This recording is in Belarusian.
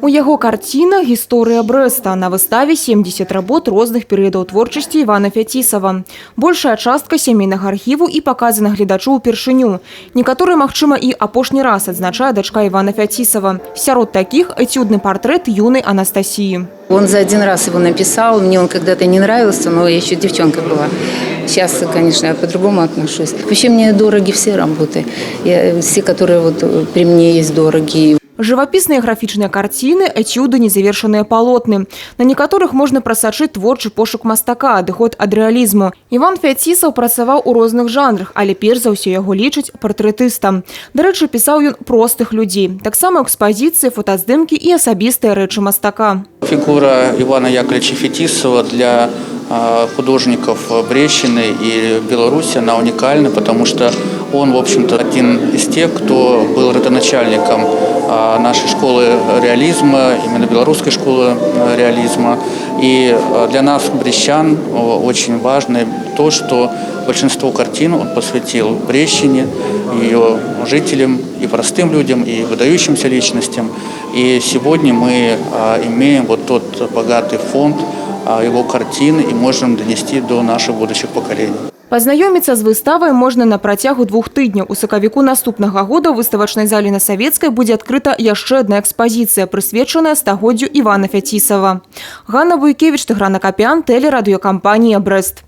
У яго карціна «Гісторыя Брэста». На выставе 70 работ розных перыядаў творчасці Івана Фяцісава. Большая частка сямейнага архіву і паказана гледачу ўпершыню. Некаторыя, магчыма, і апошні раз адзначае дачка Івана Фяцісава. Сярод таких этюдны партрэт юной Анастасии. Он за один раз его написал. Мне он когда-то не нравился, но я еще девчонка была. Сейчас, конечно, я по-другому отношусь. Вообще мне дороги все работы. Все, которые вот при мне есть, дороги. Жывапісныя графічныя карціны, этюды, незавершаныя палотны. На некаторых можна прасачыць творчы пошук мастака, адыход ад рэалізму. Іван Фяцісаў працаваў у розных жанрах, але перш за ўсё яго лічаць партрэтыстам. Дарэчы, пісаў ён простых людзей. Таксама экспазіцыі, фотаздымкі і асабістыя рэчы мастака. Фигура Ивана Яковлевича Фетисова для художников Брещины и Беларуси, она уникальна, потому что он, в общем-то, один из тех, кто был родоначальником нашей школы реализма, именно белорусской школы реализма. И для нас, брещан, очень важно то, что большинство картин он посвятил Брещине, ее жителям, и простым людям, и выдающимся личностям. И сегодня мы имеем вот тот богатый фонд его картин и можем донести до наших будущих поколений. Пазнаёміцца з выставай можна на працягу 2 тыдняў. У сакавіку наступнага года ў выставачнай зале на Савецкай будзе адкрыта яшчэ адна экспазіцыя, прысвечаная стагоддзю Івана Фяцісава. Ганна Вуйкевіч, Тыгран Акапян, тэлерадыёкампанія «Брэст».